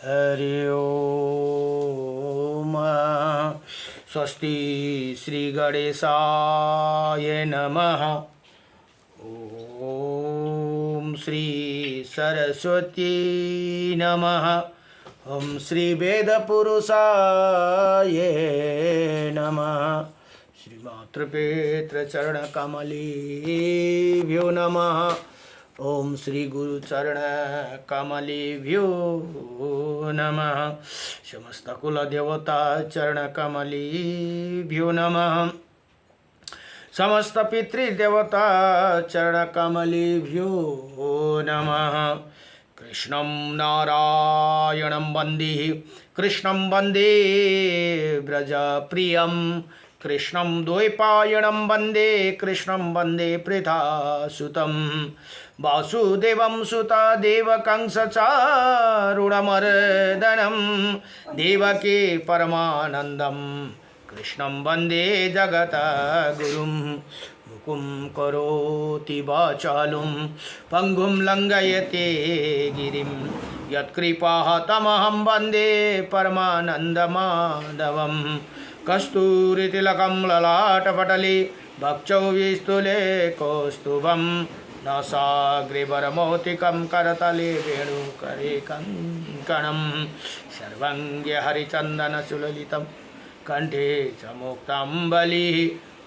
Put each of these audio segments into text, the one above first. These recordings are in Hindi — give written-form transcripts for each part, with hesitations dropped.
हरि ओम। स्वस्ति श्री गणेशाय नमः। ओम श्री सरस्वती नमः। ओम श्री वेद पुरुषाय नमः। श्री मातृपेत्र चरण कमलेभ्यो नमः। ओम श्री गुरु चरण कमलेभ्यो नमः। समस्त कुल देवता चरण कमलेभ्यो नमः। समस्त पितृदेवता चरण कमलेभ्यो नमः। कृष्णं नारायणं वन्दे कृष्णं वन्दे व्रजप्रियं कृष्णं द्वैपायनं वन्दे कृष्णं वन्दे पृथासुतं वासुदेवं सुतदेवकं सचारुणमर्दनं देवकी परमानन्दं कृष्णं वन्दे जगद्गुरुं। मुकुं करोति वाचालं पङ्गुं लङ्घयते गिरिं यत्कृपातमहं वन्दे परमानन्दमाधवं। कस्तूरितिलकं ललाटपटले वक्षोविस्तुले कौस्तुभं नासाग्रेवरमौक्तिकं करतले वेणुकरे कङ्कणं सर्वाङ्गे हरिचन्दनसुललितं कंठे च मुक्ताम्बलिः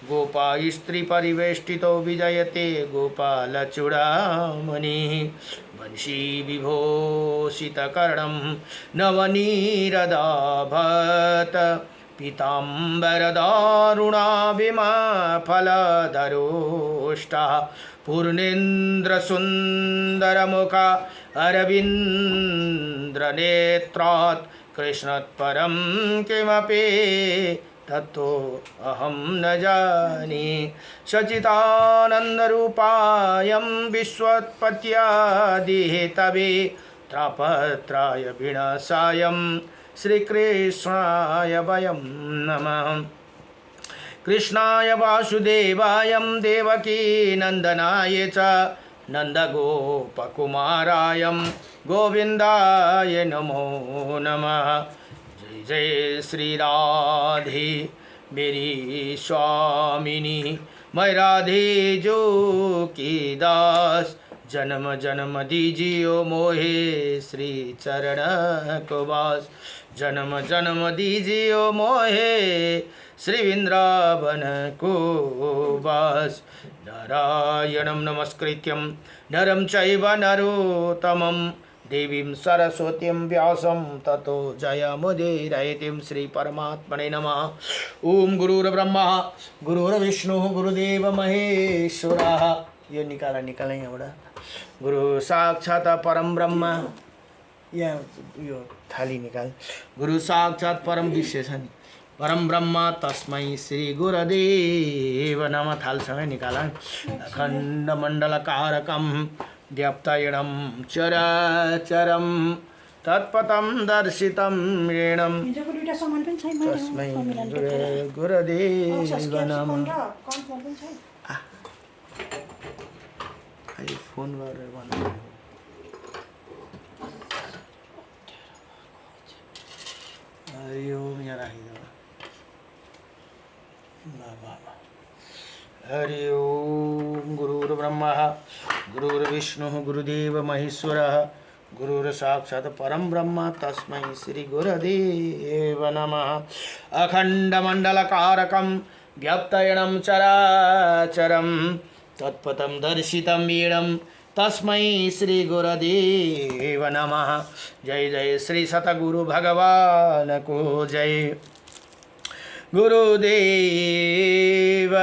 गोपास्त्रीपरिवेष्टितो विजयते गोपालचूडामणिः वंशी विभूषितकर्णं नवनीरदाभत पीताम्बरदारुणाभिमाफलधरोष्टः पूर्णेन्द्रसुन्दरमुखा अरविन्द्रनेत्रात् कृष्णात्परं किमपि तत्तो अहं न जाने। सच्चिदानन्दरूपायं विश्वोत्पत्त्यादिहेतवे त्रापत्राय विनाशायं श्रीकृष्णाय वयं नमः। कृष्णाय वासुदेवाय देवकी नंदनाय च नंदगोपकुमाराय गोविंदाय नमो नमः। जय जय श्री राधे मेरी स्वामिनी मैं राधे जो की दास। जन्म जन्म दीजियो मोहे श्री चरण को वास। जन्म जन्म दीजियो मोहे श्री वृंदावन को वास। नारायणं नमस्कृत्यं नरं चैव नरोत्तमं देवीं सरस्वतीं व्यासं ततो जयमुदीरयेत्। श्री परमात्मने नमः। ओम गुरुर्ब्रह्मा गुरुर्विष्णु गुरुदेव महेश्वरः। ये निकाला यहाँ बड़ा गुरु साक्षात परम ब्रह्म। यहाँ यो थाली निकाल। गुरु साक्षात परम विषय छ नि परम ब्रह्म तस्मै श्री गुरुदेव नमः। थालसँगै निकाला। अखण्ड मण्डलकारकं व्याप्तयणं चराचरं तत्पथं दर्शितं येनं तस्मै गुरुदेव नमः। अहिले फोन गरेर भन्नु हरिओम। यहाँ राखिदेऊ। हरि ओम। गुरुर्ब्रह्मा गुरुर्विष्णु गुरुदेव महेश्वरः गुरुर्साक्षात् परम ब्रह्म तस्मै श्री गुरुदेव नमः। अखण्डमण्डलकारकं व्याप्तयणं चराचरं तत्पथं दर्शितं येनं तस्मै श्री गुरुदेव नमः। जय जय श्री सतगुरु भगवान को जय। गुरुदेव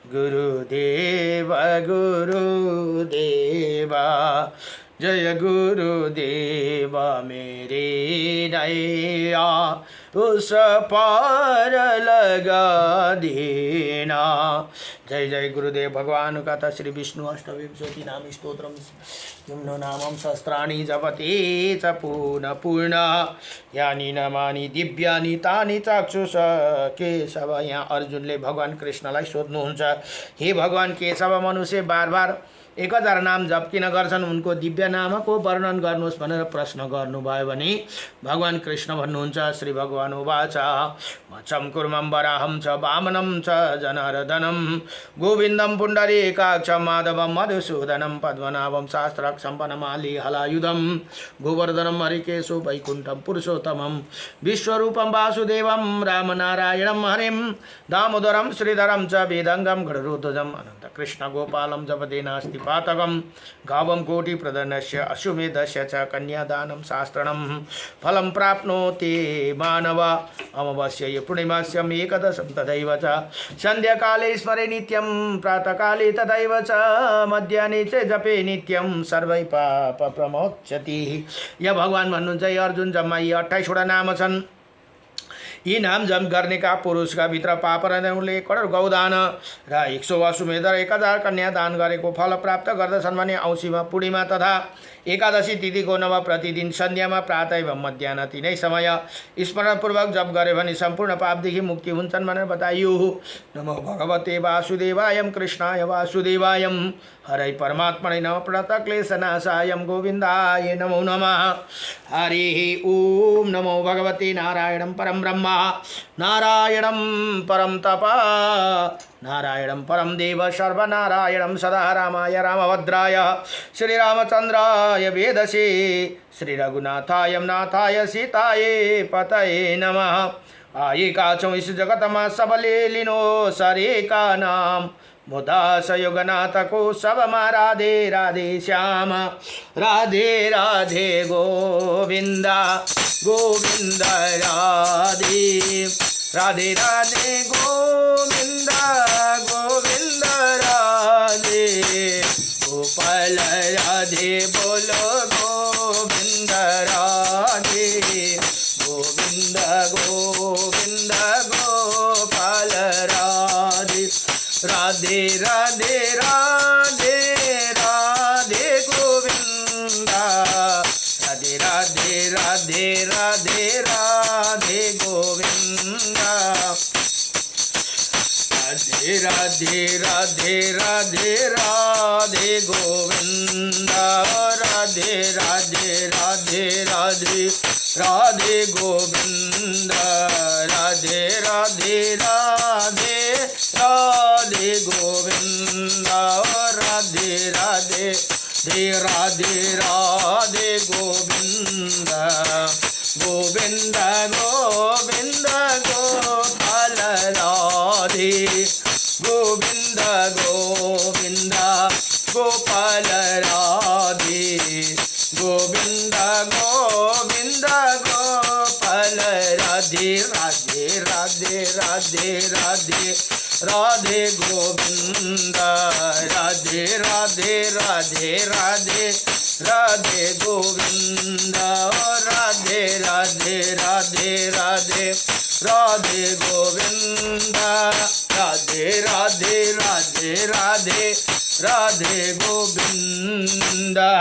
गुरुदेव गुरुदेव जय गुरुदेव मेरे नैया उस पार लगा देना। जय जय गुरुदेव भगवान का श्री विष्णु अष्टविंशति नाम स्तोत्रम यमुनो नामं सहस्राणि जपते च पूर्ण यानि नामानि दिव्यानि तानि चक्षुष केशव। यहाँ अर्जुनले भगवान कृष्णलाई सोध्नुहुन्छ, हे भगवान केशव, मनुष्य बार बार 1000 नाम जप किन गर्छन्, उनको दिव्य नामको वर्णन गर्नुहोस् भनेर प्रश्न गर्नुभयो भने भगवान् कृष्ण भन्नुहुन्छ, श्री भगवान् उवाच मच्छं कुर्मं वराहं च वामनं च जनार्दनं गोविन्दं पुण्डरीकाक्षं माधवं मधुसूदनं पद्मनाभं शास्त्राक्षं वनमाली हलायुधं गोवर्धनं हरिकेशो वैकुण्ठं पुरुषोत्तमं विश्वरूपं वासुदेवं रामनारायणं हरिं दामोदरं श्रीधरं च वेदङ्गं गरुडध्वजम् अनन्त कृष्ण गोपालं जपदे नास्ति पातकं गावं कोटिप्रदनस्य अश्वमेधस्य च कन्यादानं शास्त्रणं फलं प्राप्नोति मानव अमावास्यायै पूर्णिमास्याम् एकदशं तथैव च सन्ध्याकाले स्मरे नित्यं प्रातःकाले तथैव च मध्याह्ने च जपे नित्यं सर्वै पाप प्रमोच्यति। यहाँ भगवान् भन्नुहुन्छ, यो अर्जुन जम्मा यी 28 वटा नाम छन्। यी नाम जप गर्नेका पुरुषका भित्र पाप रहनेहरूले करोड गौदान र 100 अश्वमेध र 1000 कन्या दान गरेको फल प्राप्त गर्दछन् भने औँसीमा पूर्णिमा तथा एकादशी तिथिको नव प्रतिदिन सन्ध्यामा प्रातः एवं मध्याह्न तीनै समय स्मरणपूर्वक जप गरे भने सम्पूर्ण पापदेखि मुक्ति हुन्छन् भनेर बताइयो। नमो भगवते वासुदेवायम कृष्णाय वासुदेवायम हरै परमात्मने नमः प्रणतक्लेशनाशायम गोविन्दाय नमो नमः। हरि ओम नमो भगवते नारायणं परं ब्रह्म नारायणं परं तप नारायणं परं देव सर्वनारायणं सदा रामाय रामभद्राय श्रीरामचन्द्राय वेदसे श्रीरघुनाथाय नाथाय सीताये पतये नमः। आये काचौं इस जगतमा सबले लिनो सरे का नाम मुदास युगनाथ को सबमा राधे राधे श्याम राधे राधे गोविंदा गोविंद राधे राधे राधे गोविंदा गोविंद राधे गोपाल राधे बोलो गोविंद राधे गोविंद गोविंद गोपाल राधे राधे राधे राधे राधे गोविंदा राधे राधे राधे राधे राधे गोविंदा राधे राधे राधे राधे राधे गोविंदा राधे राधे राधे राधे राधे गोविंदा राधे राधे राधे राधे गोविंदा राधे राधे राधे राधे गोविंदा गोविंदा गोविंदा गोपाल राधे गोविंदा गोविंदा गोपाल राधे गोविंदा गोविंदा गोपाल राधे राधे राधे राधे राधे राधे गोविंदा राधे राधे राधे राधे राधे गोविंदा राधे राधे राधे राधे राधे गोविंदा राधे राधे राधे राधे राधे गोविंदा।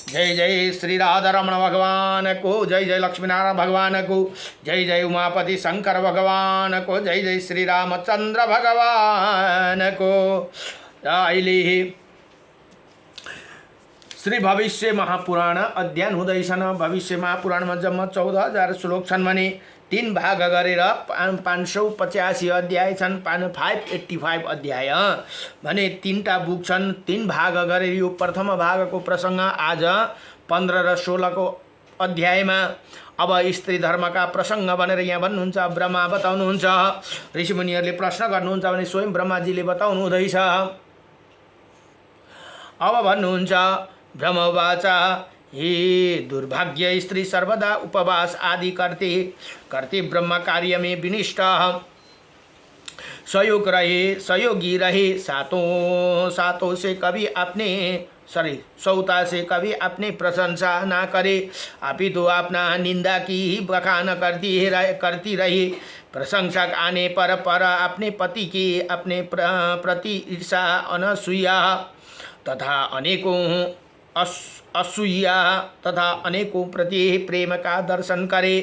जय जय श्री राधा रमण भगवान को, जय जय लक्ष्मीनारायण भगवान को, जय जय उमापति शंकर भगवान को, जय जय श्री रामचंद्र भगवान को। अहिले श्री भविष्य महापुराण अध्ययन हुँदैछन्। भविष्य महापुराणमा जम्मा 14,000 श्लोक छन् भने 3 भाग गरेर 585 अध्याय छन्। 585 अध्याय भने 3टा बुक छन्। 3 भाग गरेर यो प्रथम भागको प्रसङ्ग आज 15 र 16 को अध्यायमा अब स्त्री धर्मका प्रसङ्ग भनेर यहाँ भन्नुहुन्छ। ब्रह्मा बताउनुहुन्छ, ऋषिमुनिहरूले प्रश्न गर्नुहुन्छ भने स्वयं ब्रह्माजीले बताउनु हुँदैछ। अब भन्नुहुन्छ, ब्रह्मवाच हे दुर्भाग्य स्त्री सर्वदा उपवास आदि करते ब्रह्म कार्य में विनिष्ठ सहयोगी रहे सातों से कभी अपने सौता से कभी अपने प्रशंसा ना करे, अपितु अपना निंदा की ही बखान करती रही। प्रशंसक आने पर अपने पति की अपने प्रति ईर्षा अनसूया तथा अनेकों असूया तथा अनेकों प्रति प्रेम का दर्शन करे।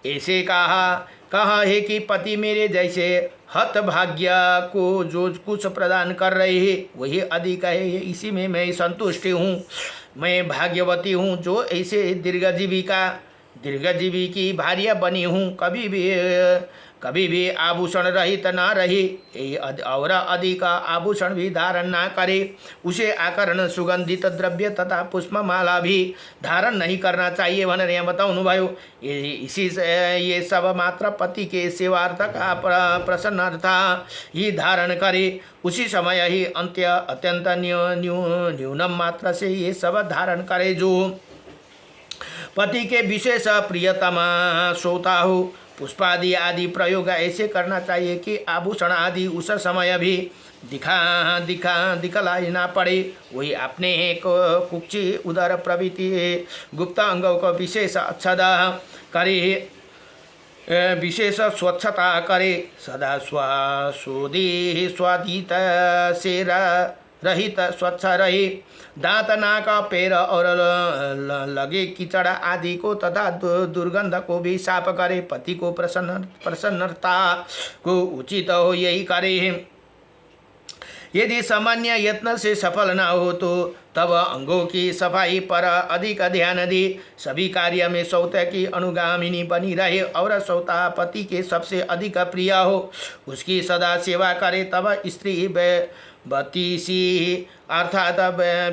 ऐसे कहा कहा है कि पति मेरे जैसे हतभाग्य को जो कुछ प्रदान कर रहे हैं वही अधिक है, इसी में मैं संतुष्ट हूँ। मैं भाग्यवती हूँ जो ऐसे दीर्घजीवी की भार्या बनी हूँ। कभी भी आभूषण रहित न रही और अधिक आभूषण भी धारण न करे। उसे आकरण सुगंधित द्रव्य तथा पुष्पमाला भी धारण नहीं करना चाहिए भनेर यहाँ बताउनु भयो। इसी से ये सब मात्र पति के सेवार्थ का प्रसन्नार्थ ही धारण करे। उसी समय ही अत्यंत न्यूनम मात्र से ये सब धारण करे जो पति के विशेष प्रियतमा श्रोता हो। पुष्पादि आदि प्रयोग ऐसे करना चाहिए कि आभूषण आदि उस समय भी दिखलाई ना पड़े। वही अपने कुक्षी उदर प्रभृति गुप्त अंगों को विशेष अच्छता करे, विशेष स्वच्छता करे। सदा स्वादि स्वादित से रहित स्वच्छ रहे। दांत नाक पैर और लगे कीचड़ आदि को तथा दुर्गंध को भी साफ करे। पति को प्रसन्नता को उचित हो यही करे। यदि सामान्य यत्न से सफल न हो तो तब अंगों की सफाई पर अधिक ध्यान दे। सभी कार्य में सौता की अनुगामिनी बनी रहे और सौता पति के सबसे अधिक प्रिय हो, उसकी सदा सेवा करे। तब स्त्री बतीसी अर्थात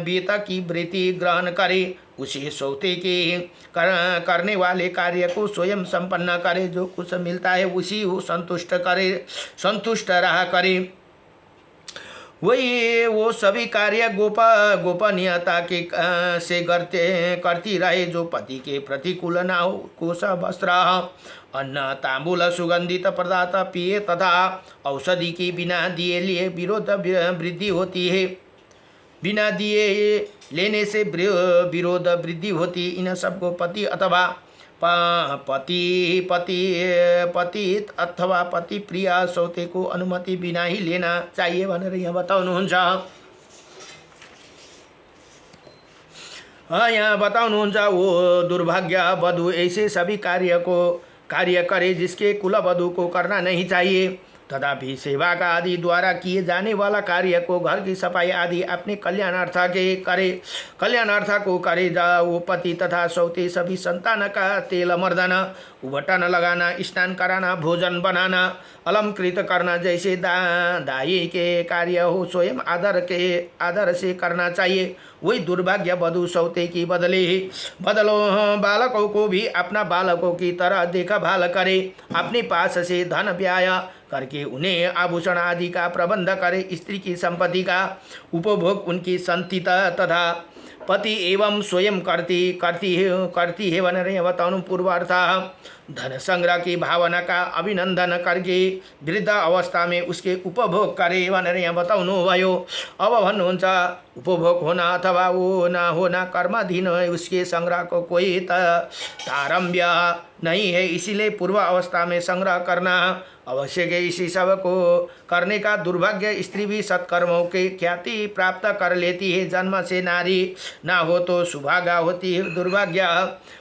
बीत की वृत्ति ग्रहण करे। उसी सौते के करने वाले कार्य को स्वयं संपन्न करे। जो कुछ मिलता है उसी को संतुष्ट रहा करे। वही वो सभी कार्य गोपनीयता के से करती रहे। जो पति के प्रतिकूल न हो। कोश वस्त्र अन्न तांबूल सुगंधित पदार्थ पिए तथा औषधि के बिना दिए लिए विरोध वृद्धि होती है। बिना दिए लेने से विरोध वृद्धि होती। इन सबको पति अथवा पति अथवा पति प्रिया सौते को अनुमति बिना ही लेना चाहिए भनेर यहाँ बताउनुहुन्छ। यहाँ बताउनुहुन्छ वो दुर्भाग्य वधु ऐसे सभी कार्य करे जिसके कुल वधु को करना नहीं चाहिए। तथापि सेवा का आदि द्वारा किए जाने वाला कार्य को घर की सफाई आदि अपने कल्याणार्थ को करे। वो पति तथा सौते सभी संतान का तेल मर्दन उबटन लगाना, स्नान कराना, भोजन बनाना, अलंकृत करना जैसे दाई के कार्य हो स्वयं आदर से करना चाहिए। वही दुर्भाग्य वधु सौते की बदलो बालकों को भी अपना बालकों की तरह देखभाल करे। अपने पास से धन व्यय करके उन्हें आभूषण आदि का प्रबंध करे। स्त्री की संपत्ति का उपभोग उनकी संतति तथा पति एवं स्वयं करती है भनेर बताउनु पूर्वार्थ। धन संग्रह की भावना का अभिनंदन करके वृद्ध अवस्था में उसके उपभोग करे भनेर यहाँ बताउनु भयो। अब भन्नुहुन्छ उपभोग होना अथवा वो न होना कर्माधीन है, उसके संग्रह को कोई तारम्य नहीं है। इसीलिए पूर्व अवस्था में संग्रह करना आवश्यक है। इसी सब को करने का दुर्भाग्य स्त्री भी सत्कर्मों की ख्याति प्राप्त कर लेती है। जन्म से नारी ना हो तो सुभागा होती है दुर्भाग्य,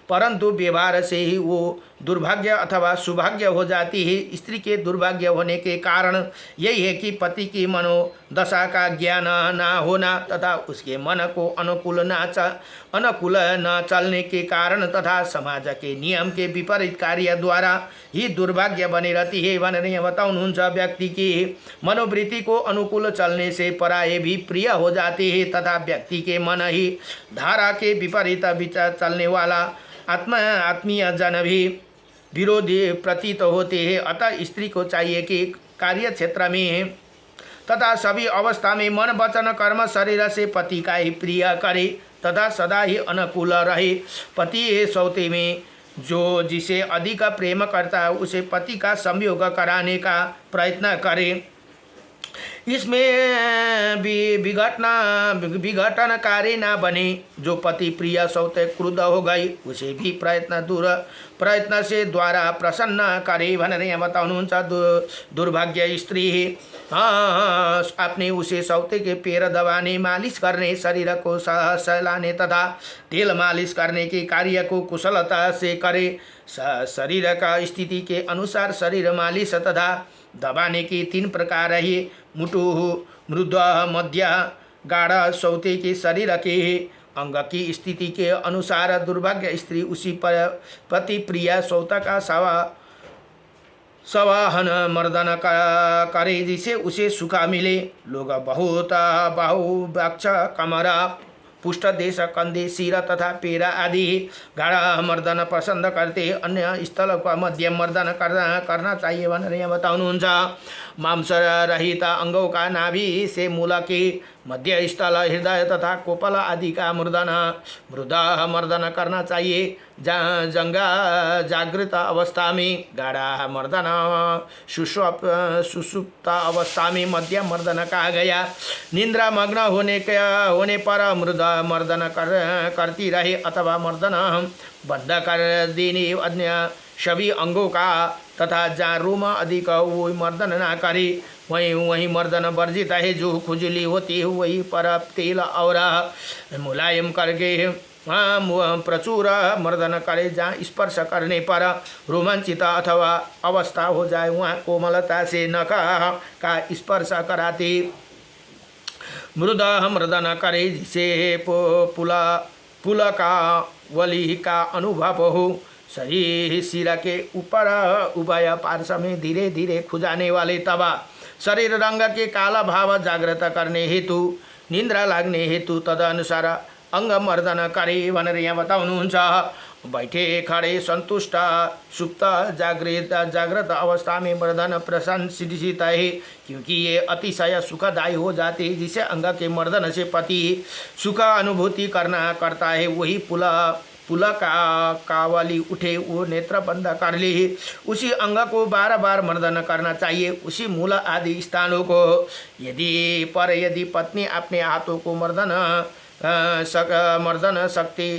परंतु व्यवहार से ही वो दुर्भाग्य अथवा सौभाग्य हो जाती है। स्त्री के दुर्भाग्य होने के कारण यही है कि पति की मनोदशा का ज्ञान न होना तथा उसके मन को अनुकूल न चलने के कारण तथा समाज के नियम के विपरीत कार्य द्वारा ही दुर्भाग्य बनी रहती है भनेर बताउनुहुन्छ। व्यक्ति की मनोवृत्ति को अनुकूल चलने से पराये भी प्रिय हो जाते हैं तथा व्यक्ति के मन ही धारा के विपरीत विचार चलने वाला आत्मीय जन भी विरोधी प्रतीत होते हैं। अतः स्त्री को चाहिए कि कार्य क्षेत्र में तथा सभी अवस्था में मन वचन कर्म शरीर से पति का ही प्रिय करे तथा सदा ही अनुकूल रहे। पति सौते में जो जिसे अधिक प्रेम करता है उसे पति का संयोग कराने का प्रयत्न करे। इसमें भी विघटनकारी ना बने। जो पति प्रिय सौते क्रुद्ध हो गई उसे भी प्रयत्न से द्वारा प्रसन्न करे भनेर यहाँ बताउनुहुन्छ। दुर्भाग्य स्त्री अपने उसे सौते के पैर दबाने, मालिश करने, शरीर को सहलाने तथा तेल मालिश करने के कार्य को कुशलता से करे। शरीर का स्थिति के अनुसार शरीर मालिश तथा दबाने की 3 प्रकार है। मुटु, मृद, मध्य, गाढ़ सौते के शरीर के अंग की स्थिति के अनुसार दुर्भाग्य स्त्री उसी पर पति प्रिया सौता का सवाहन मर्दन करे जिसे उसे सुखा मिले। लोग बहुत बाहुवक्ष, कमरा, पुष्ट देश, कंधे, सिर तथा पेरा आदि गाढ़ा मर्दन पसंद करते। अन्य स्थल का मध्यम मर्दन करना चाहिए भनेर यहाँ बताउनुहुन्छ। मांस रहित अंगों का नाभि से मूल के मध्य स्थल, हृदय तथा कोपल आदि का मृद मर्दन करना चाहिए। जंगा जागृत अवस्था में गाढ़ा मर्दन, सुषुप्त अवस्था में मध्यम मर्दन कहा गया। निद्रा मग्न होने पर मृद मर्दन करती रहे अथवा मर्दन बंद कर देने। अन्य सभी अंगों का तथा जहाँ रोम अधिक वही मर्दन ना करे वही मर्दन वर्जित है। जो खुजली होती है वही पर तेल और मुलायम करके प्रचुर मर्दन करे। जहाँ स्पर्श करने पर रोमांचित अथवा अवस्था हो जाए वहाँ कोमलता से नख का स्पर्श कराते मृद मर्दन करे, जिसे पुल का वली का अनुभव हो। शरीर सिर के ऊपर उभय पार्श्व में धीरे धीरे खुजाने वाले तबा शरीर रंग के काला भाव जागृत करने हेतु, निद्रा लाग्ने हेतु तदनुसार अंग मर्दन करे भनेर यहाँ बताउनुहुन्छ। बैठे खड़े संतुष्ट सुप्त जागृत अवस्था में मर्दन प्रशंसित है, क्योंकि ये अतिशय सुखदायी हो जाते हैं। जिसे अंग के मर्दन से पति सुख अनुभूति करता है वही पुल का वाली उठे वो नेत्र बंद कर ले। उसी अंग को बार बार मर्दन करना चाहिए, उसी मूल आदि स्थानों को। यदि पत्नी अपने हाथों को मर्दन शक्ति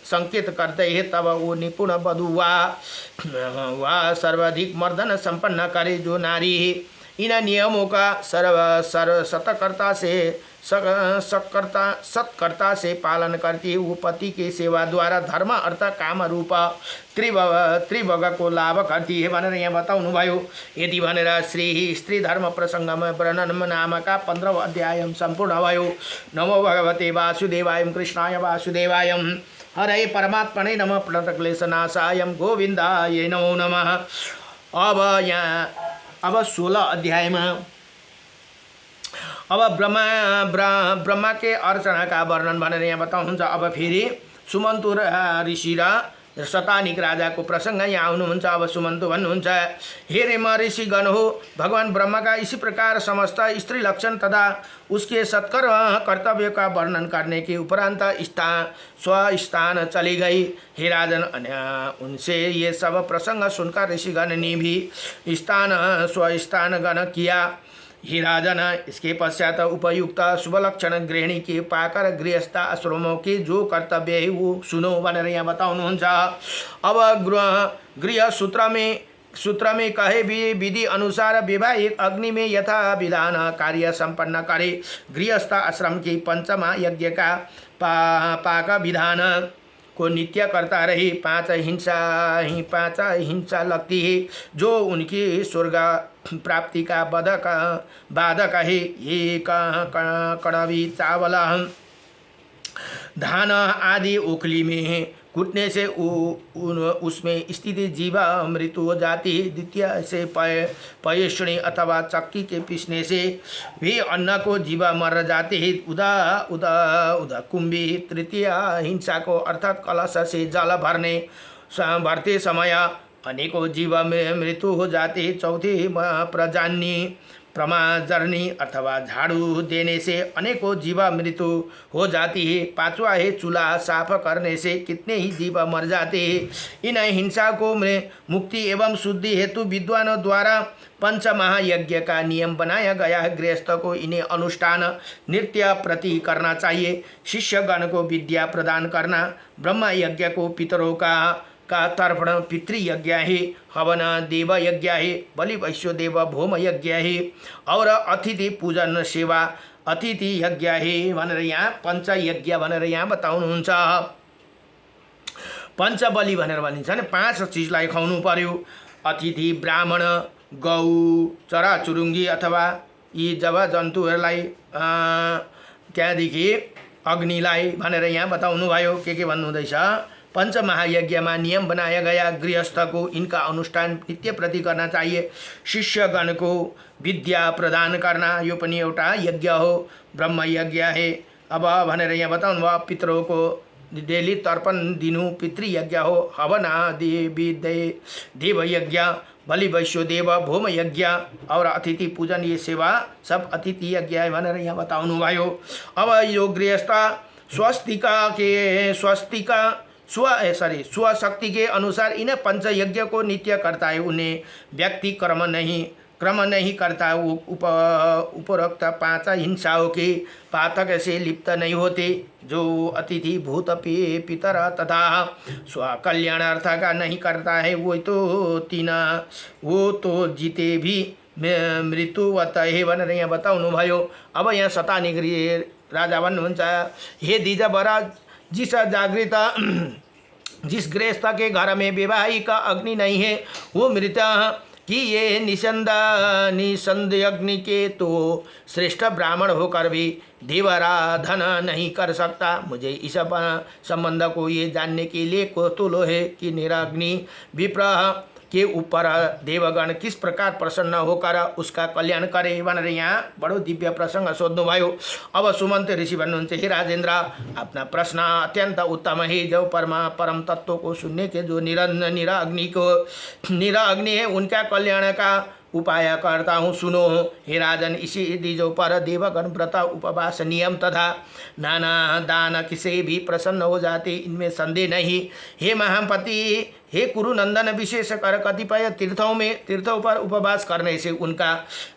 संकेत करते हैं तब वो निपुण वधु वा सर्वाधिक मर्दन संपन्न करे जो नारी है। इन नियमों का सत्कर्ता से पालन करती है। वो पति के सेवा द्वारा धर्म अर्थ काम रूप त्रिभग को लाभ करती है भनेर यहाँ बताउनु भयो। यदि भनेर श्री स्त्री धर्म प्रसङ्गमा वर्णन नामका 15 अध्याय सम्पूर्ण भयो। नमो भगवते वासुदेवाय कृष्णाय वासुदेवाय हरे परमात्मने नमः प्रणतक्लेशनाशाय गोविन्दाय नमो नमः। अब 16 अध्यायमा अब ब्रह्मा के अर्चना का वर्णन भनेर यहाँ बताउनुहुन्छ। अब फेरि सुमन्तु ऋषि र शतानिक राजा को प्रसंग यहाँ आउनुहुन्छ। अब सुमन्तु भन्नुहुन्छ, हे रेम ऋषिगण हो, भगवान ब्रह्मा का इसी प्रकार समस्त स्त्री लक्षण तथा उसके सत्कर्म कर्तव्य का वर्णन करने के उपरांत स्वस्थान चली गई। हे राजन, उनसे ये सब प्रसंग सुनकर ऋषिगण ने भी स्वस्थान गण किया। हे राजन, इसके पश्चात उपयुक्त शुभ लक्षण गृहिणी के पाकर गृहस्थ आश्रमों के जो कर्तव्य है वो सुनो भनेर यहाँ बताउनुहुन्छ। अब गृह सूत्र में कहे विधि अनुसार वैवाहिक अग्नि में यथा विधान कार्य संपन्न करे। गृहस्थ आश्रम के पंचमा यज्ञ का पाक विधान को नित्य करता रही। 5 हिंसा लगती है जो उनकी स्वर्ग प्राप्ति का बाधक है। ये कड़वी चावल धान आदि ओखली में कूटने से उसमें स्थित जीवा मृत्यु हो जाती है। द्वितीय से पयेषणी अथवा चक्की के पीसने से भी अन्न को जीवा मर जाते हैं। उदा कुंभी। तृतीय हिंसा को अर्थात कलश से जल भरते समय अनेकों जीवा में मृत्यु हो जाते हैं। चौथी प्रमाजरनी अथवा झाड़ू देने से अनेकों जीवा मृत्यु हो जाती है। 5वां है चूल्हा साफ करने से कितने ही जीव मर जाते हैं। इन हिंसा को मुक्ति एवं शुद्धि हेतु विद्वानों द्वारा पंचमहायज्ञ का नियम बनाया गया है। गृहस्थ को इन्हें अनुष्ठान नृत्य प्रति करना चाहिए। शिष्यगण को विद्या प्रदान करना। ब्रह्म यज्ञ को पितरों का तर्पण पितृयज्ञ है। हवन देव यज्ञ है। बलि वैश्य देव भौम यज्ञ है। और अतिथि पूजन सेवा अतिथि यज्ञ है भनेर यहाँ पंचयज्ञ भनेर यहाँ बताउनुहुन्छ। पञ्चबली भनेर भनिन्छ नि 5 चिजलाई खुवाउनु पर्यो। अतिथि, ब्राह्मण, गौ, चराचुरुङ्गी अथवा यी जब जन्तुहरूलाई त्यहाँदेखि अग्निलाई भनेर यहाँ बताउनु भयो। के भन्नुहुँदैछ? पंचमहायज्ञ में नियम बनाया गया, गृहस्थ को इनका अनुष्ठान नित्य प्रति करना चाहिए। शिष्यगण को विद्या प्रदान करना यो पनि एउटा यज्ञ हो, ब्रह्म यज्ञ है। अब भनेर यहाँ बताउनु भयो पितरों को डेली तर्पण दिनु पितृयज्ञ हो। हवन देव यज्ञ, बलि वैश्यो देव, भौम यज्ञ और अतिथि पूजन ये सेवा सब अतिथि यज्ञ है भनेर यहाँ बताउनु भयो। अब यो गृहस्थ स्वशक्ति के अनुसार इन पंचयज्ञ को नित्य करता है। उन्हें व्यक्ति क्रम नहीं करता। उपरोक्त 5 हिंसाओं के पातक से लिप्त नहीं होते। जो अतिथि भूत पितर तथा स्वकल्याणार्थ का नहीं करता है वो तो जीते भी मृत्युवत है भनेर यहाँ बताउनु भयो। अब यहाँ शतानिग्री राजा भन्नुहुन्छ, हे द्विजवर, जिस जागृत जिस गृहस्थ के घर में वैवाहिक अग्नि नहीं है वो मृत कि ये निसंदेह अग्नि के तो श्रेष्ठ ब्राह्मण होकर भी देवाराधना नहीं कर सकता। मुझे इस संबंध को ये जानने के लिए कौतूहल है कि निराग्नि विप्र के ऊपर देवगण किस प्रकार प्रसन्न होकर उसका कल्याण करे भनेर यहाँ बडो दिव्य प्रसंग सोध्नु भयो। अब सुमन्त ऋषि भन्नुहुन्छ, हे राजेंद्र, अपना प्रश्न अत्यंत उत्तम है। जो परम तत्व को सुनने के जो निरा अग्नि है उनका कल्याण का उपाय करता हूँ, सुनो। हे राजन, इसी दीजों पर देवगण व्रत, उपवास, नियम तथा नाना दान किसे भी प्रसन्न हो जाते, इनमें संदेह नहीं। हे महापति, हे कुरुनंदन, विशेषकर कतिपय तीर्थों पर उपवास करने से उनका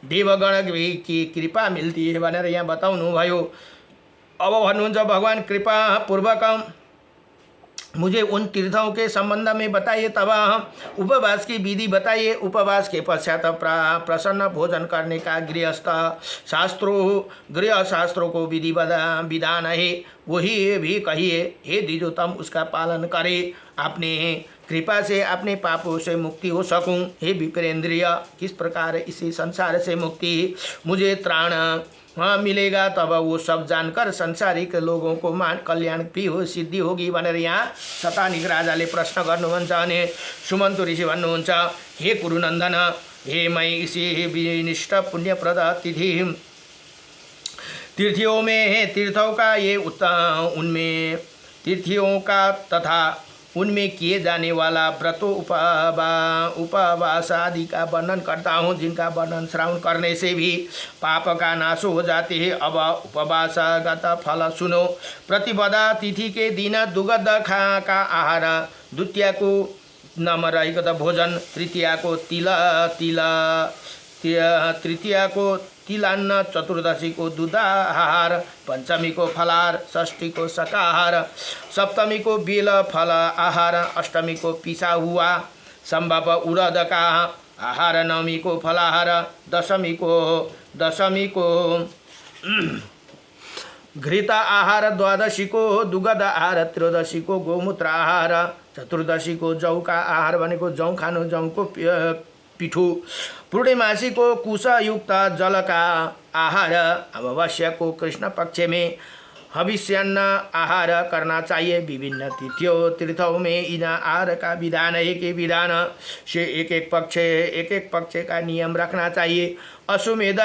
देवगण की कृपा मिलती है भनेर यहाँ बताउनु भयो। अब भन्नुहुन्छ, भगवान कृपा पूर्वक मुझे उन तीर्थों के संबंध में बताइए, तब उपवास की विधि बताइए। उपवास के पश्चात प्रसन्न भोजन करने का गृह शास्त्रों को विधि विधान है, वही भी कहिए। हे द्विजोतम, उसका पालन करे, अपने कृपा से अपने पापों से मुक्ति हो सकूं। हे विप्रेंद्रिय, किस प्रकार इसी संसार से मुक्ति मुझे त्राण मिलेगा, तब वो सब जानकर संसारिक लोगों को कल्याण भी हो सिद्धि होगी भनेर यहाँ शतानिक राजाले प्रश्न गर्नुहुन्छ। अनि सुमन्त ऋषि भन्नुहुन्छ, हे कुरुनन्दन, हे मैं इसी विनिष्ठ पुण्यप्रद तिथि तीर्थियों में तीर्थों का ये उनमें तीर्थियों का तथा उनमें किए जाने वाला व्रतों उपवास आदि का वर्णन करता हूँ, जिनका वर्णन श्रवण करने से भी पाप का नाश हो जाते हैं। अब उपवासगत फल सुनो। प्रतिपदा तिथि के दिन दुग्ध का आहार, द्वितीया को नमरहित भोजन, तृतीया को तिलान्न, चतुर्दशी को दूधाहार, पंचमी को फलाहार, षष्ठी को शाकाहार, सप्तमी को बेल फल आहार, अष्टमी को पिसा हुआ संभव उड़द का आहार, नवमी को फलाहार, दशमी को घृत आहार, द्वादशी को दुग्ध आहार, त्रयोदशी को गोमूत्र आहार, चतुर्दशी को जौ का आहार भनेको जौ खानु, जौ को पिठू, पूर्णिमासी को कुशयुक्त जल का आहार, अमावस्या को कृष्ण पक्ष में हविष्यान्न आहार करना चाहिए। विभिन्न तीर्थों में इन आहार का विधान है कि विधान से एक एक पक्ष का नियम रखना चाहिए। अश्वमेध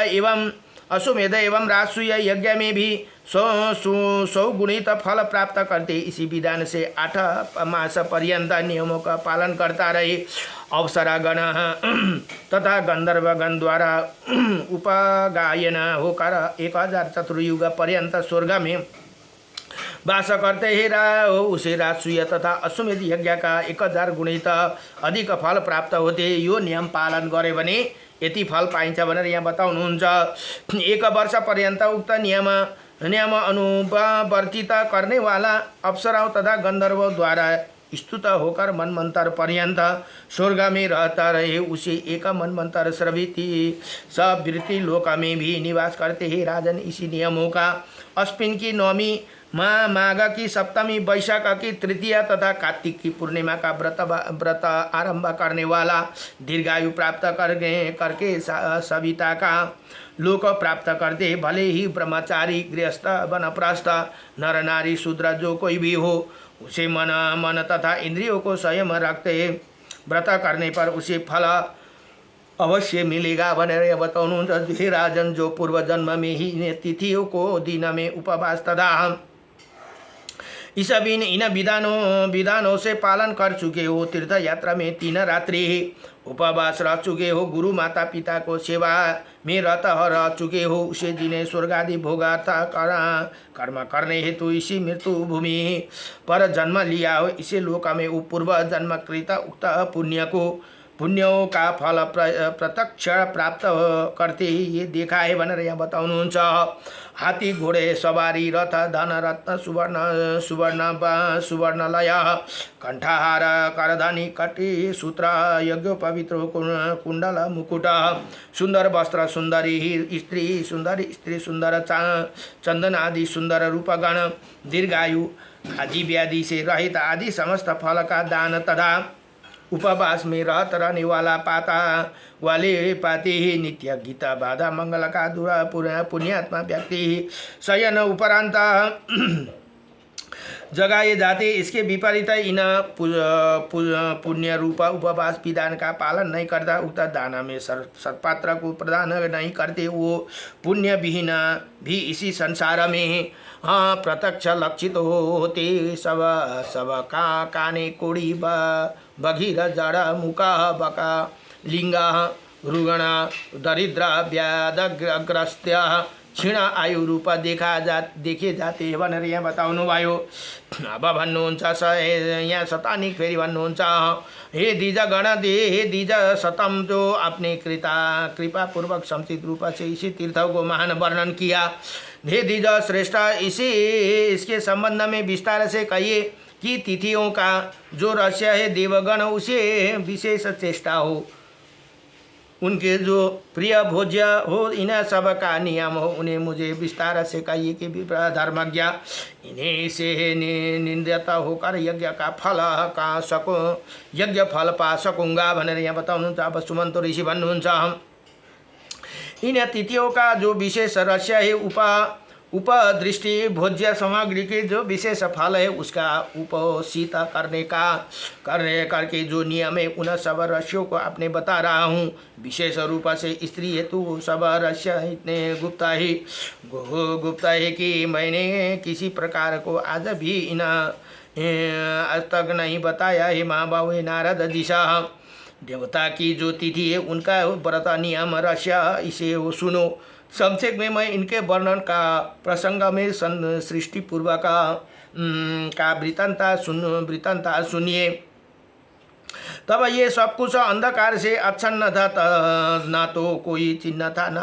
एवं राजसूय यज्ञ में भी 100 गुणित फल प्राप्त करते। इसी विधान से 8 मास पर्यंत नियमों का पालन करता रहे। अप्सरागण तथा गंधर्वगण द्वारा उपगायन होकर 1000 चतुर्युग पर्यंत स्वर्ग में वास करते हैं। उसे राजसूय तथा अश्वमेध यज्ञ का 1000 गुणित अधिक फल प्राप्त होते। यो नियम पालन गरे भने यति फल पाइन्छ भनेर यहाँ बताउनुहुन्छ। 1 वर्ष पर्यंत उक्त नियम अनुवर्तित करने वाला अप्सराओं तथा गंधर्वों द्वारा स्तुत होकर मनमंतर पर्यंत स्वर्ग में रहता रहे, उसे एक मनमंतर श्रविति सब वृत्ति लोक में भी निवास करते हैं। राजन, इसी नियमों का अश्विन की नवमी, माघ की सप्तमी, वैशाख की तृतीया तथा कार्तिक की पूर्णिमा का व्रत आरंभ करने वाला दीर्घायु प्राप्त करके सविता का लोक प्राप्त करते। भले ही ब्रह्मचारी, गृहस्थ, वनप्रस्थ, नर नारी, शूद्र जो कोई भी हो, उसे मन तथा इंद्रियों को संयम रखते व्रत करने पर उसे फल अवश्य मिलेगा भनेर बताउनुहुन्छ। हे राजन, जो पूर्व जन्म में ही तिथियों को दिन में उपवास तथा इन विधानों से पालन कर चुके हो, तीर्थ यात्रा में 3 रात्रि उपवास रह चुके हो, गुरु माता पिता को सेवा में रत रह चुके हो, उसे जिन्हें स्वर्ग आदि भोगार्थ कर्म करने हेतु इसी मृत्यु भूमि पर जन्म लिया हो, इसे लोक में पूर्व जन्म कृत उक्त पुण्यों का फल प्रत्यक्ष प्राप्त करते ही ये देखा है भनेर यहाँ बताउनुहुन्छ। हाथी, घोडे सवारी, रथ, धन, रत्न, सुवर्णलय, कंठाहार, करधनी, कटी, सूत्र, यज्ञ, पवित्र कुंडल, मुकुट, सुंदर वस्त्र, सुंदरी स्त्री, सुंदर चंदन आदि सुंदर रूपगण, दीर्घायु, आदि व्याधि से रहित आदि समस्त फल का दान तथा उपवास में रहत रहने वाला पाती ही नित्य गीता बाधा मंगल का दूरा पुण्यात्मा व्यक्ति शयन उपरांत जगाए जाते। इसके विपरीत इन पुण्य रूप उपवास विधान का पालन नहीं करता, उक्त दाना में सत्पात्र को प्रदान नहीं करते, वो पुण्य विहीन भी इसी संसार में प्रत्यक्ष लक्षित होते। सब काने कोड़ी बघीर जड़ मुका बका लिंगा रुगणा दरिद्र व्याधग्रस्त्य क्षीण आयु रूप देखे जाते भनेर यहाँ बताउनु भयो। अब भन्नुहुन्छ यहाँ शतानिक फेरि भन्नुहुन्छ, हे द्विज गण दे, हे द्विज शतम, जो अपने कृपा पूर्वक समुचित रूप से इसी तीर्थ को महान वर्णन किया। हे द्विज श्रेष्ठ, इसके संबंध में विस्तार से कहिए कि तिथियों का जो रहस्य है देवगण उसे विशेष चेष्टा हो, उनके जो प्रिय भोज्य हो, इन सब का नियम हो, उन्हें मुझे विस्तार से कहिए कि धर्मज्ञ इन्हें से निंदित होकर यज्ञ फल पा सकूँगा भनेर यहाँ बताउनुहुन्छ। अब सुमन्त ऋषि भन्नुहुन्छ, इन तिथियों का जो विशेष रहस्य है उपदृष्टि भोज्य सामग्री के जो विशेष फल है उसका उपसित करके जो नियम है उन सब रहस्यों को आपने बता रहा हूँ। विशेष रूप से स्त्री हेतु सब रहस्य इतने गुप्त है कि मैंने किसी प्रकार को आज भी आज तक नहीं बताया है। महाभाव नारद दिशा देवता की जो तिथि है उनका व्रत नियम रहस्य इसे वो सुनो। संक्षेप में मैं इनके वर्णन का प्रसंग में सृष्टि पूर्व का वृत्तांता सुनिए। तब ये सब कुछ अंधकार से आच्छन्न था, न तो कोई चिन्ह था न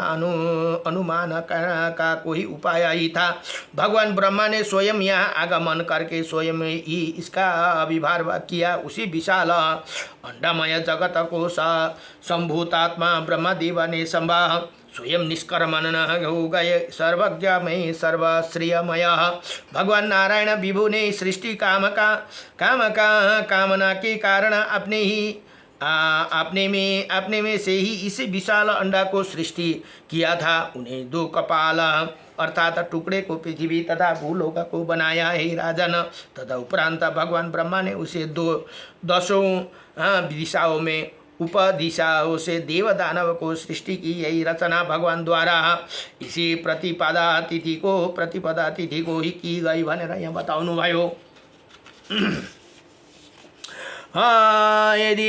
अनुमान का कोई उपाय ही था। भगवान ब्रह्मा ने स्वयं यहाँ आगमन करके स्वयं ही इसका आविर्भाव किया। उसी विशाल अंडमय जगत को संभूतात्मा ब्रह्मदेव ने संभा स्वयं निष्कर्मण हो गए। सर्वज्ञ में सर्वश्रेयमय भगवान नारायण विभु ने सृष्टि कामना के कारण अपने में से ही इस विशाल अंडा को सृष्टि किया था। उन्हें 2 कपाल अर्थात टुकड़े को पृथ्वी तथा भूलोक को बनाया है राजन। तथा उपरांत भगवान ब्रह्मा ने उसे 10 दिशाओं में उपदिशाओं से देव दानव को सृष्टि की। यही रचना भगवान द्वारा इसी प्रतिपदा तिथि को ही की गई भनेर यहाँ बताउनु भयो। यदि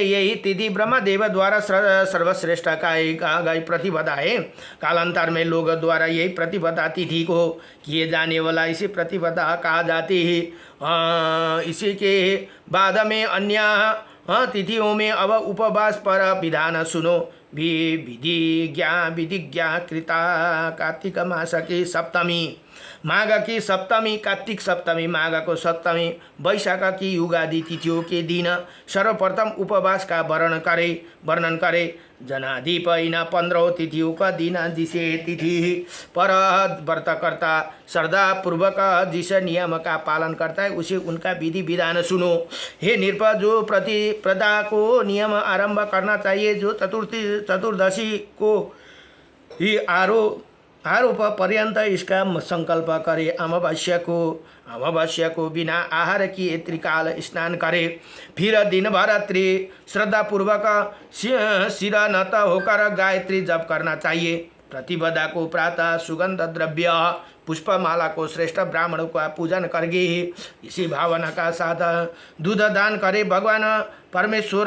यही तिथि ब्रह्मदेव द्वारा सर्वश्रेष्ठ कहा गई प्रतिपदा है, कालांतर में लोग द्वारा यही प्रतिपदा तिथि को किए जाने वाला इसी प्रतिपदा कहा जाती है। इसी के बाद में अन्य तिथियों में अब उपवास पर विधान सुनो। विधिज्ञा कृता कार्तिक मास की सप्तमी माघ की सप्तमी, कार्तिक सप्तमी, माघको सप्तमी, वैशाख की युगादि तिथियों के दिन सर्वप्रथम उपवास का वर्णन करे। जनाधिपैन 15 तिथियों का दिन जिसे तिथि पर व्रत करता श्रद्धापूर्वक जिस नियम का पालन करता है उसे उनका विधि विधान सुनो। हे नृप, जो प्रतिपदा को नियम आरंभ करना चाहिए, जो चतुर्दशी को ही आरोप पर्यंत इसका संकल्प करे। अमावस्या को बिना आहार किए त्रिकाल स्नान करे। फिर दिन भर श्रद्धापूर्वक सिर नत होकर गायत्री जप करना चाहिए। प्रतिपदा को प्रातः सुगंध द्रव्य पुष्पमाला को श्रेष्ठ ब्राह्मणों का पूजन करके इसी भावना का साथ दूध दान करे। भगवान परमेश्वर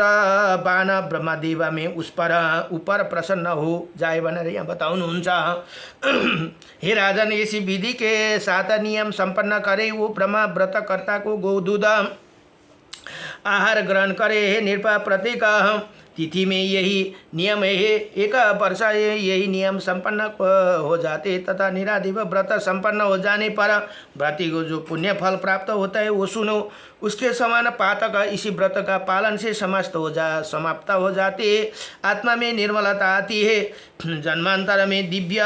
बाण ब्रह्मदेव में उस पर ऊपर प्रसन्न हो जाए भनेर यहाँ बताउनुहुन्छ। हे राजन, इसी विधि के साथ नियम संपन्न करे। वो ब्रह्म व्रतकर्ता को गोदूध आहार ग्रहण करे। हे नृप, प्रत्येक तिथि में यही नियम है। एक वर्ष यही नियम संपन्न हो जाते तथा निराधिप व्रत संपन्न हो जाने पर व्रती को जो पुण्य फल प्राप्त होता है वो सुनो। उसके समान पातक इसी व्रत का पालन से समाप्त हो जाते। आत्मा में निर्मलता आती है। जन्मांतर में दिव्य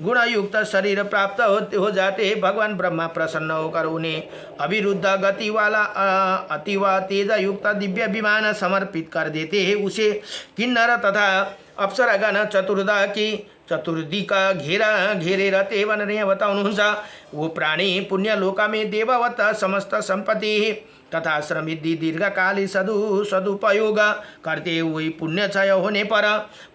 गुणयुक्त शरीर प्राप्त हो जाते। भगवान ब्रह्मा प्रसन्न होकर उन्हें अविरुद्ध गति वाला अतीव तेज युक्त दिव्य विमान समर्पित कर देते हैं। उसे किन्नर तथा अप्सरागण चतुर्दी का घेरे रहते भनेर यहाँ बताउनुहुन्छ। वो प्राणी पुण्य लोका में देववत समस्त संपत्ति तथा समृद्धि दीर्घकाली सदुपयोग करते हुए पुण्य क्षय होने पर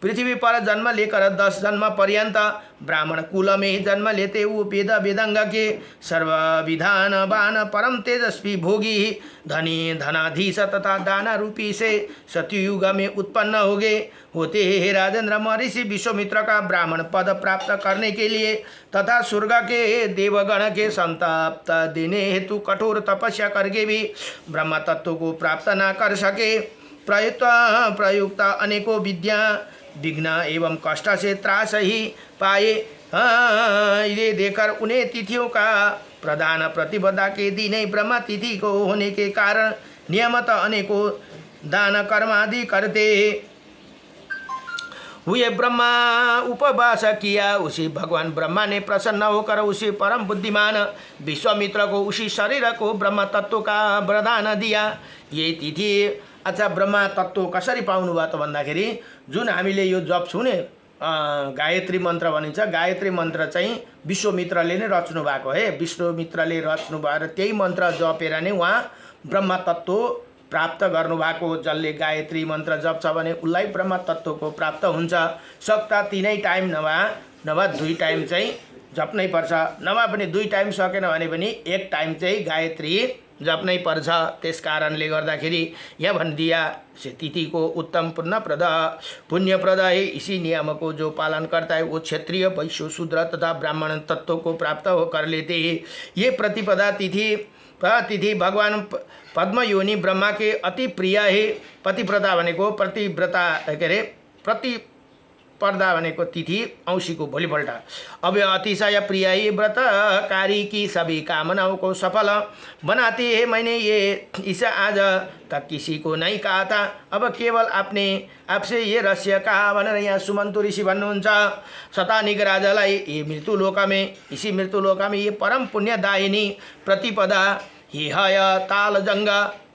पृथ्वी पर जन्म लेकर 10 जन्म पर्यंत ब्राह्मण कुल में जन्म लेते वो वेद वेदंग के सर्वविधानवान परम तेजस्वी भोगी धनी धनाधीश तथा दाना रूपी से सतयुग में उत्पन्न हो गए होते हैं। हे राजेंद्र, महर्षि विश्वामित्र का ब्राह्मण पद प्राप्त करने के लिए तथा स्वर्ग के देवगण के संताप देने हेतु कठोर तपस्या करके भी ब्रह्म तत्व को प्राप्त न कर सके। प्रयुक्त अनेकों विद्या विघ्न एवं कष्ट से त्रास ही पाए। ये देखकर उन्हें तिथियों का प्रदान प्रतिपदा के दिन ही ब्रह्म तिथि को होने के कारण नियमतः अनेकों दान कर्म आदि करते हुए ब्रह्मा उपवास किया। उसी भगवान ब्रह्मा ने प्रसन्न होकर उसी परम बुद्धिमान विश्वामित्र को उसी शरीर को ब्रह्म तत्व का वरदान दिया। ये तिथि अच्छा ब्रह्म तत्व कसरी पाउनु भयो त भन्दाखेरि जुन हामीले यो जप सुने गायत्री मन्त्र भनिन्छ। गायत्री मन्त्र चाहिँ विश्वामित्रले नै रच्नु भएको है। विश्वामित्रले रच्नु भएर त्यही मन्त्र जपेर नै उहाँ ब्रह्म तत्व प्राप्त गर्नुभएको। जसले गायत्री मन्त्र जप्छ भने उसलाई ब्रह्म तत्वको प्राप्त हुन्छ। सक्दा 3 टाइम नभए 2 टाइम चाहिँ जप्नै पर्छ। नभए पनि 2 टाइम सकेन भने पनि 1 टाइम चाहिँ गायत्री जप्नै पर्छ। त्यस कारणले गर्दाखेरि यहाँ भनिदिया तिथि को उत्तम पुण्यप्रद है। इसी नियम को जो पालन करता है वो क्षत्रिय वैश्य शूद्र तथा ब्राह्मण तत्व को प्राप्त कर लेते हैं। ये प्रतिपदा तिथि भगवान पद्मयोनि ब्रह्मा के अति प्रिय है। पतिव्रता भनेको प्रतिव्रता के अरे प्रतिपदा भनेको तिथि औँसीको भोलिपल्ट। अब अतिशय प्रिय है। व्रतकारी की सभी कामनाओं को सफल बनाती है। मैंने ये इसे आज तक किसी को नहीं कहा था, अब केवल आपसे ये रहस्य कहा भनेर यहाँ सुमन्तु ऋषि भन्नुहुन्छ। शतानिक राजालाई ये मृत्युलोका में ये परम पुण्यदायिनी प्रतिपदा हिहय तालजंग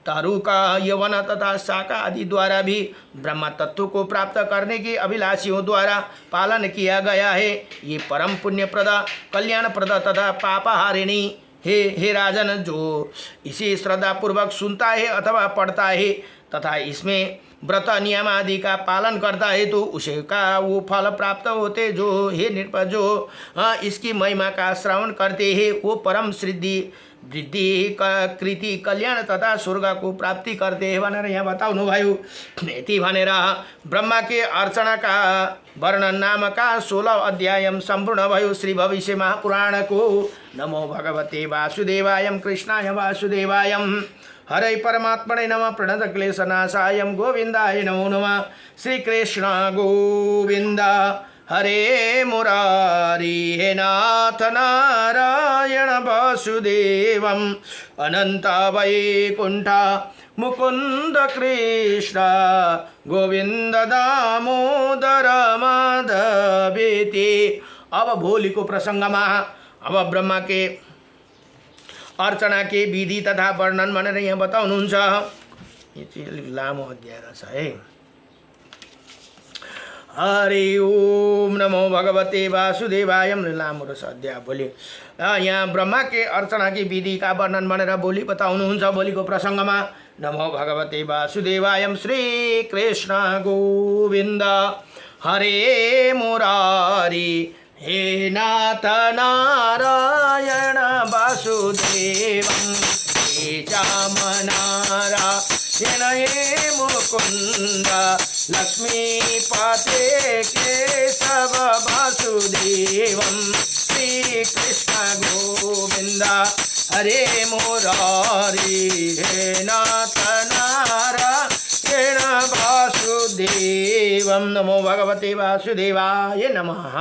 तारुका यवन तथा शाका आदि द्वारा भी ब्रह्म तत्व को प्राप्त करने के अभिलाषियों द्वारा पालन किया गया है। ये परम पुण्यप्रद कल्याणप्रद तथा पापहारिणी हे राजन, जो इसे श्रद्धापूर्वक सुनता है अथवा पढ़ता है तथा इसमें व्रत नियम आदि का पालन करता है तो उसे का वो फल प्राप्त होते। जो हे नृप, जो इसकी महिमा का श्रवण करते हैं वो परम वृद्धि कृति कल्याण तथा स्वर्ग को प्राप्ति करते हैं भनेर यहाँ बताउनु भयो। यति भनेर ब्रह्मा के अर्चना का वर्णन नामका 16 अध्याय संपूर्ण भयो श्री भविष्य महापुराण को। नमो भगवते वासुदेवाय कृष्णाय वासुदेवाय हरे परमात्मने नमः प्रणत क्लेशनाशाय गोविंदाय नमो नमः। श्री कृष्ण गोविंद हरे मुरारी हे नाथ नारायण वासुदेवम अनंत वैकुंठ मुकुंद कृष्ण गोविंद दामोदर माधवेति। अब भोलिको प्रसङ्गमा अब ब्रह्मा के अर्चना के विधि तथा वर्णन भनेर यहाँ बताउनुहुन्छ। यो चाहिँ अलिक लामो अध्याय रहेछ है। हरि ओम नमो भगवते वासुदेवाय। लामो रहेछ अध्याय भोलि। यहाँ ब्रह्मा के अर्चना की विधि का वर्णन भनेर भोलि बताउनुहुन्छ भोलिको प्रसङ्गमा। नमो भगवते वासुदेवाय। श्री कृष्ण गोविन्द हरे मुरारी हे नाथ नारायण वासुदेवं हे चामनारायण हे मुकुंद लक्ष्मीपते केशव वासुदेवं श्री कृष्ण गोविंद हरे मुरारी हे नाथ नारायण वासुदेवं। नमो भगवते वासुदेवाय नमः।